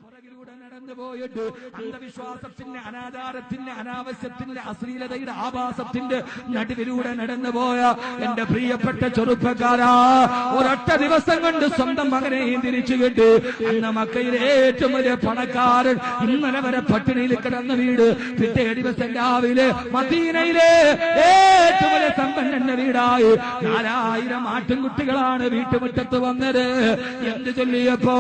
പുറകിലൂടെ നടന്നു പോയിട്ട് അന്ധവിശ്വാസത്തിന്റെ, അനാചാരത്തിന്റെ, അനാവശ്യത്തിന്റെ, അശ്ലീലതയുടെ, ആഭാസത്തിന്റെ നടുവിലൂടെ നടന്നുപോയ എന്റെ പ്രിയപ്പെട്ട ചെറുപ്പക്കാരാ, ഒരൊറ്റ ദിവസം കൊണ്ട് സ്വന്തം മകനെയും തിരിച്ചു കിട്ടി. അന്ന് മക്കയിലെ ഏറ്റവും വലിയ പണക്കാരൻ ഇന്നലെ വരെ പട്ടിണിയിൽ കിടന്ന വീട് പിറ്റേ ദിവസം രാവിലെ മദീനയിലെ ഏറ്റവും വലിയ സമ്പന്നന്റെ വീടായി. 4000 ആട്ടിൻകുട്ടികളാണ് വീട്ടുമുറ്റത്ത് വന്നത്. എന്ത് ചൊല്ലിയപ്പോ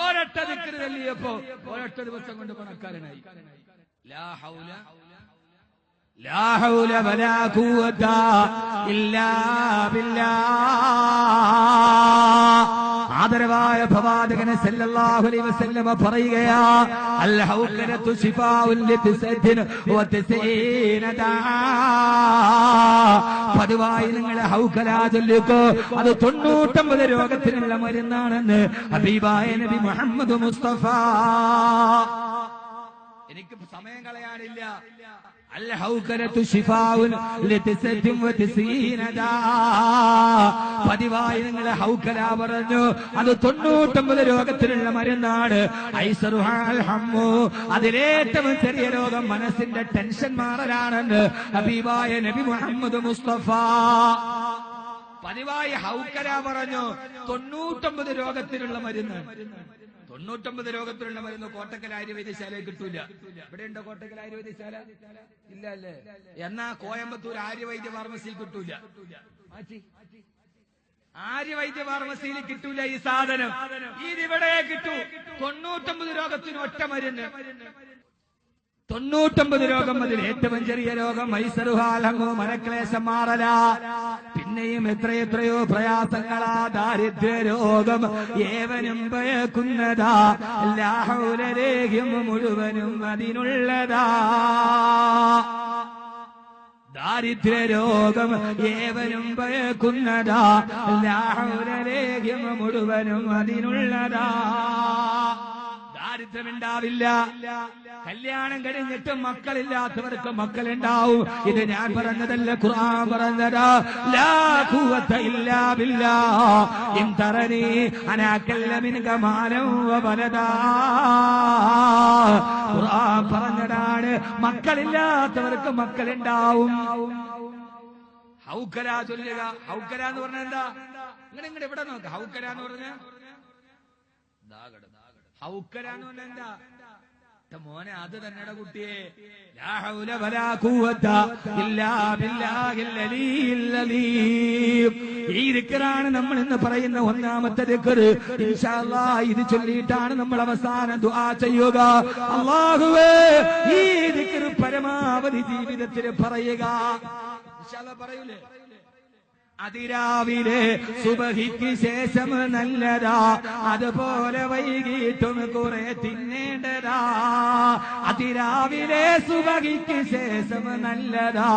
ഒരൊറ്റ ദിക്റ് ചൊല്ലിയപ്പോ ഒരൊറ്റ ദിവസം കൊണ്ട് പണക്കാരനായി. ലാ ഹൗല ലാ ഹൗല വലാ ഖുവത ഇല്ലാ ബില്ലാഹ്. ആദരവായ പ്രവാചകൻ സല്ലല്ലാഹു അലൈഹി വസല്ലം പറയുകയാ, അൽ ഹൗകലതു ശിഫാഉൻ ലിതസദിൻ വതസീന ദാ. പതിവായി നിങ്ങൾ ഹൗകല ചൊല്ലിക്കോ, അത് 99 രോഗത്തിനുള്ള മരുന്നാണെന്ന് ഹബീബായ നബി മുഹമ്മദ് മുസ്തഫ. എനിക്ക് സമയം കളയാനില്ല. അൽ ഹൗകലതു ശിഫാഉൻ ലിതസദിൻ വതസീന ദാ. പതിവായി നിങ്ങൾ ഹൗകല പറഞ്ഞു, അത് 99 രോഗത്തിനുള്ള മരുന്നാണ്. ഐസറുഹാൽ ഹമ്മു, അതിലേറ്റവും ചെറിയ രോഗം മനസ്സിന്റെ ടെൻഷൻ മാറലാണെന്ന് ഹബീബായ നബി മുഹമ്മദ് മുസ്തഫ. പതിവായി ഹൗകല പറഞ്ഞു, 99 രോഗത്തിനുള്ള മരുന്ന്. 99 രോഗത്തിലുള്ള മരുന്ന് കോട്ടക്കൽ ആര്യവൈദ്യശാലയിൽ കിട്ടൂല. ഇവിടെ ഉണ്ടോ കോട്ടക്കൽ ആര്യവൈദ്യശാല? ഇല്ല അല്ലേ? എന്നാ കോയമ്പത്തൂർ ആര്യവൈദ്യ ഫാർമസി കിട്ടൂല. ആര്യവൈദ്യ ഫാർമസിയിൽ കിട്ടൂല ഈ സാധനം. ഇതിവിടെ കിട്ടൂ. 99 രോഗത്തിന് ഒറ്റ മരുന്ന്. 99 രോഗം, അതിൽ ഏറ്റവും ചെറിയ രോഗം ഐസറുഹാലങ്ങോ, മനക്ലേശം മാറല. പിന്നെയും എത്രയെത്രയോ പ്രയാസങ്ങളാ. ദാരിദ്ര്യ രോഗം ഏവനും ഭയക്കുന്നതാ. ലാ ഹൗല ലേഹ്യം മുഴുവനും അതിനുള്ളതാ. ദാരിദ്ര്യ രോഗം ഏവനും ഭയക്കുന്നതാ. ലാ ഹൗല ലേഹ്യം മുഴുവനും അതിനുള്ളതാ. ദാരിദ്ര്യമുണ്ടാവില്ല. കല്യാണം കഴിഞ്ഞിട്ട് മക്കളില്ലാത്തവർക്ക് മക്കളുണ്ടാവും. ഇത് ഞാൻ പറഞ്ഞതല്ല, ഖുർആൻ പറഞ്ഞതാ. ലാ ഖുവത ഇല്ലാ ബില്ലാഹ് ഇൻ തറനി അനാ കല്ലമിൻക മാലൻ വ വലദാ. ഖുർആൻ പറഞ്ഞതാണ്, മക്കളില്ലാത്തവർക്ക് മക്കളുണ്ടാവും. ഹൗകല ചൊല്ലുക. ഹൗകല എന്ന് പറഞ്ഞാൽ എന്താ? ഇങ്ങോട്ട് ഇവിടെ നോക്ക. ഹൗകല എന്ന് പറഞ്ഞ ഹൗകല എന്ന് പറഞ്ഞാൽ എന്താ? മോനെ, അത് തന്നെയുടെ കുട്ടിയെ. ലാ ഹൗല വലാ ഖുവത ഇല്ലാ ബില്ലാഹിൽ അലിയിൽ അലീം. ഈ ദിക്റാണ് നമ്മൾ ഇന്ന് പറയുന്ന ഒന്നാമത്തെ ദിക്ർ. ഇൻഷാ അല്ലാഹ് ഇത് ചൊല്ലിയിട്ടാണ് നമ്മൾ അവസാന ദുആ ചെയ്യുക. അല്ലാഹുവേ, ഈ ദിക്ർ പരമാവധി ജീവിതത്തിൽ പറയുക. ഇൻഷാ അല്ലാഹ് പറയൂലേ? അതിരാവിലെ സുബഹിക്ക് ശേഷം നല്ലതാ, അതുപോലെ വൈകിട്ടും കുറെ തിന്നേണ്ടതാ. അതിരാവിലെ സുബഹിക്ക് ശേഷം നല്ലതാ,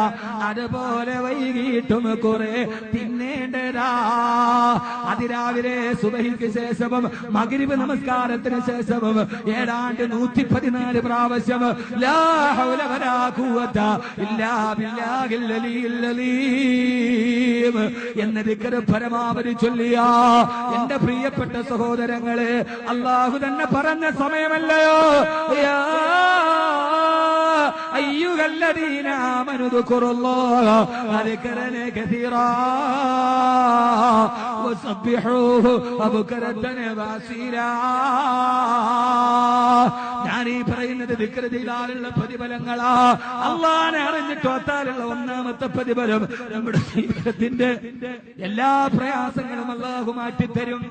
അതുപോലെ വൈകിട്ടും കുറെ തിന്നേണ്ടതാ. അതിരാവിലെ സുബഹിക്ക് ശേഷവും മഗ്രിബ് നമസ്കാരത്തിന് ശേഷവും ഏതാണ്ട് 114 പ്രാവശ്യം ലാ ഹൗല വലാ ഖുവത ഇല്ലാ ബില്ലാഹിൽ അലിയിൽ അലീം എന്ന ദിക്ർ പരമാവധി ചൊല്ലിയ എന്റെ പ്രിയപ്പെട്ട സഹോദരങ്ങളെ, അല്ലാഹു തന്നെ പറഞ്ഞ സമയമല്ലയോ? യാ അയ്യുഹല്ലദീന ആമനു ദുകുറുല്ലാഹ ദിക്റൻ കസീറാ വസബ്ബിഹൂഹു ബുക്റതൻ വഅസീലാ. ഞാൻ ഈ പറയുന്നത് ദിക്ർ ചെയ്താലുള്ള പ്രതിഫലങ്ങളാ. അല്ലാഹനെ അറിഞ്ഞിട്ട് ഓത്താലുള്ള ഒന്നാമത്തെ പ്രതിഫലം, നമ്മുടെ ജീവിതത്തിന്റെ എല്ലാ പ്രയാസങ്ങളും അല്ലാഹു മാറ്റിത്തരും.